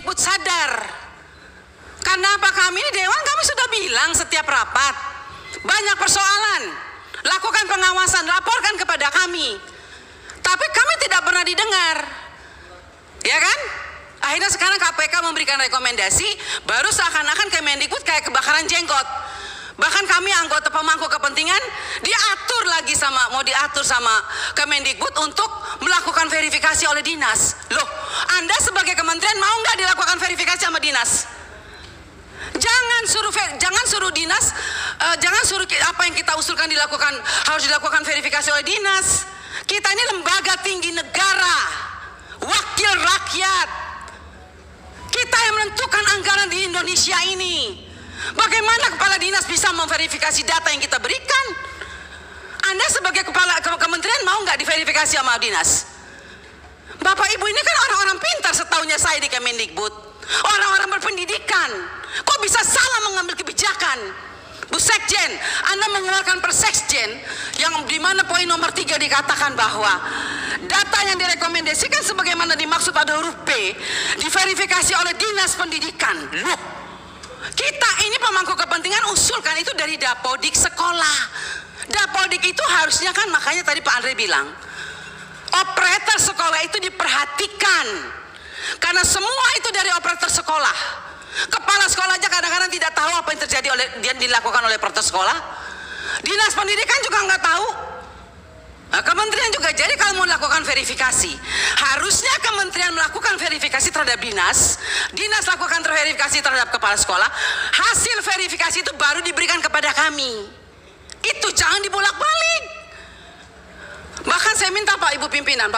Kemendikbud sadar. Karena apa, kami ini Dewan, kami sudah bilang setiap rapat, banyak persoalan, lakukan pengawasan, laporkan kepada kami. Tapi kami tidak pernah didengar. Ya kan? Akhirnya sekarang KPK memberikan rekomendasi, baru seakan-akan Kemendikbud kayak kebakaran jenggot. Bahkan kami anggota pemangku kepentingan mau diatur sama Kemendikbud untuk melakukan verifikasi oleh dinas. Loh, Anda sebagai kementerian mau nggak dilakukan verifikasi sama dinas? Jangan suruh dinas, jangan suruh apa yang kita usulkan harus dilakukan verifikasi oleh dinas. Kita ini lembaga tinggi negara, wakil rakyat. Kita yang menentukan anggaran di Indonesia ini. Bagaimana kepala dinas bisa memverifikasi data yang kita berikan? Anda sebagai kepala kementerian mau nggak diverifikasi sama dinas? Bapak Ibu ini kan orang-orang pintar setahunya saya di Kemendikbud. Orang-orang berpendidikan. Kok bisa salah mengambil kebijakan? Bu Sekjen, Anda mengeluarkan Persekjen yang di mana poin nomor 3 dikatakan bahwa data yang direkomendasikan sebagaimana dimaksud pada huruf B diverifikasi oleh Dinas Pendidikan. Loh, kita ini pemangku kepentingan usulkan itu dari Dapodik sekolah. Dapodik itu harusnya kan, makanya tadi Pak Andre bilang, operator sekolah itu diperhatikan. Karena semua itu dari operator sekolah. Kepala sekolah aja kadang-kadang tidak tahu apa yang terjadi yang dilakukan oleh operator sekolah. Dinas pendidikan juga nggak tahu. Nah, kementerian juga. Jadi kalau mau melakukan verifikasi, harusnya kementerian melakukan verifikasi terhadap dinas, dinas lakukan verifikasi terhadap kepala sekolah, hasil verifikasi itu baru diberikan kepada kami. Itu jangan dibolak-balik. Bahkan saya minta Bapak Ibu pimpinan,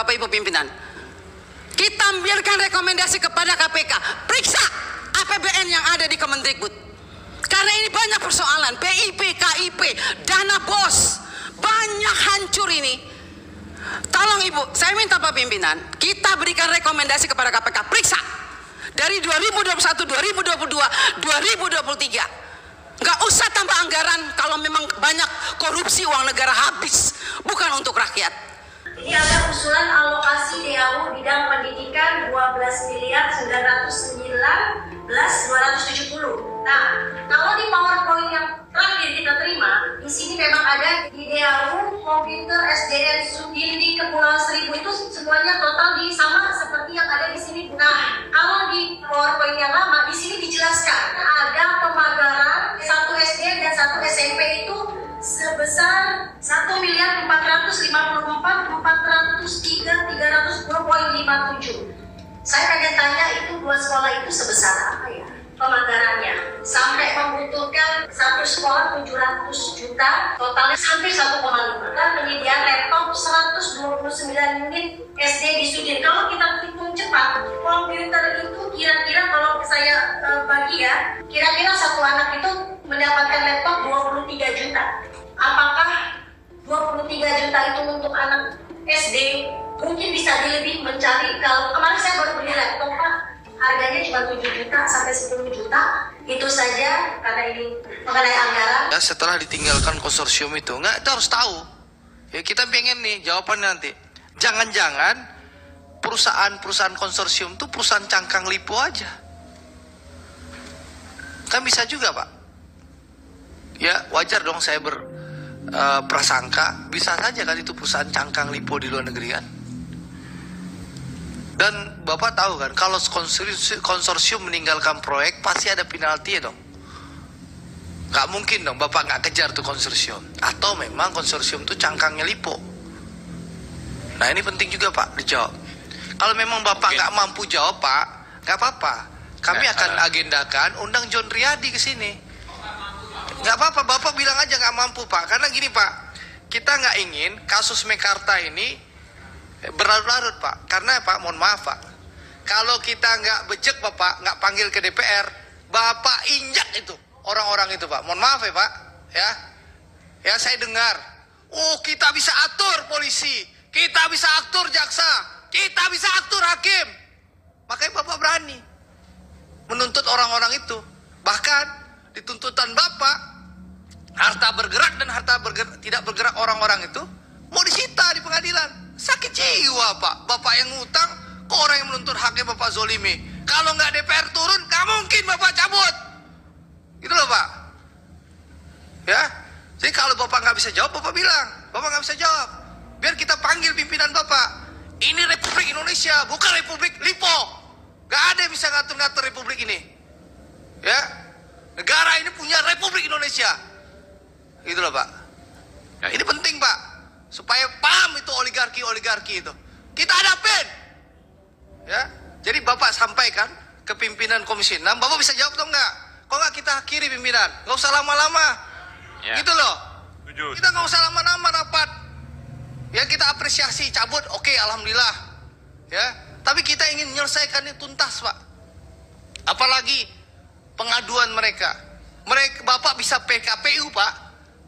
kita ambilkan rekomendasi kepada KPK, periksa APBN yang ada di Kemendikbud. Karena ini banyak persoalan, PIP, KIP, dana BOS, banyak hancur ini. Tolong Ibu, saya minta Pak Pimpinan, kita berikan rekomendasi kepada KPK, periksa dari 2021, 2022, 2023. Nggak usah tambah anggaran kalau memang banyak korupsi, uang negara habis, bukan untuk rakyat. Ini ada usulan alokasi DAU bidang pendidikan 12.919.270. Nah, kalau di PowerPoint yang terakhir kita terima, di sini memang ada di DAU Komputer SDN Sudindi Kepulauan Seribu itu semuanya total sama seperti yang ada di sini. Nah, kalau di PowerPoint yang lama di sini dijelaskan ada pemagaran 1 SD dan 1 SMP itu sebesar 1.454.403.310,57. Saya pengen tanya, itu 2 sekolah itu sebesar apa ya pemagarannya? Sampai membutuhkan satu sekolah 700 juta, totalnya hampir 1,5. Dan penyediaan laptop 129 unit SD di Sudin. Kalau kita hitung cepat, komputer itu kira-kira kalau saya bagi ya, kira-kira satu anak itu mendapatkan laptop 23 juta. Apakah 23 juta itu untuk anak SD? Mungkin bisa lebih mencari. Kalau kemarin saya baru beli laptop Pak, harganya cuma 7 juta sampai 10 juta. Itu saja karena ini mengenai anggaran. Ya, setelah ditinggalkan konsorsium itu, nggak, kita harus tahu. Ya, kita pengen nih jawabannya nanti. Jangan-jangan perusahaan konsorsium itu perusahaan cangkang lipo aja. Kan bisa juga Pak. Ya wajar dong saya berprasangka, bisa saja kan itu perusahaan cangkang lipo di luar negeri kan. Dan Bapak tahu kan, kalau konsorsium meninggalkan proyek pasti ada penalti ya dong. Gak mungkin dong Bapak gak kejar tuh konsorsium. Atau memang konsorsium tuh cangkangnya lipo. Nah ini penting juga Pak dijawab. Kalau memang Bapak gak mampu jawab Pak, gak apa-apa. Kami akan agendakan undang John Riyadi ke sini. Gak apa-apa, Bapak bilang aja gak mampu Pak. Karena gini Pak, kita gak ingin kasus Mekarta ini berlarut-larut Pak. Karena Pak, mohon maaf Pak, kalau kita nggak bejek Bapak, nggak panggil ke DPR, Bapak injak itu orang-orang itu Pak. Mohon maaf ya Pak, ya saya dengar, oh kita bisa atur polisi, kita bisa atur jaksa, kita bisa atur hakim. Makanya Bapak berani menuntut orang-orang itu. Bahkan di tuntutan Bapak, harta bergerak dan harta tidak bergerak orang-orang itu mau disita di pengadilan. Sakit jiwa Pak, Bapak yang ngutang, kok orang yang menuntut haknya Bapak zolimi. Kalau nggak DPR turun, nggak mungkin Bapak cabut. Gitu loh Pak. Ya, jadi kalau Bapak nggak bisa jawab, Bapak bilang, Bapak nggak bisa jawab. Biar kita panggil pimpinan Bapak. Ini Republik Indonesia, bukan Republik Lipo. Nggak ada yang bisa ngatur-ngatur Republik ini. Ya, negara ini punya Republik Indonesia. Gitu loh Pak. Ya, ini penting Pak, supaya paham itu oligarki-oligarki itu. Kita hadapin. Ya, jadi Bapak sampaikan ke pimpinan Komisi 6, Bapak bisa jawab atau enggak? Kok enggak kita akhiri pimpinan? Nggak usah lama-lama. Ya. Gitu loh. Kita nggak usah lama-lama rapat. Ya kita apresiasi cabut, oke, alhamdulillah. Ya, tapi kita ingin menyelesaikan ini tuntas Pak. Apalagi pengaduan mereka. Bapak bisa PKPU Pak.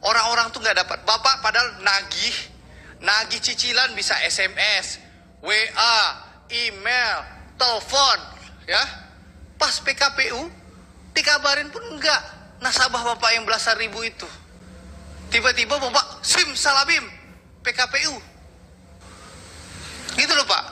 Orang-orang tuh nggak dapat. Bapak padahal nagih cicilan bisa SMS, WA, email, telepon, ya. Pas PKPU dikabarin pun enggak. Nasabah Bapak yang belasan ribu itu. Tiba-tiba Bapak SIM salabim PKPU. Gitu loh Pak.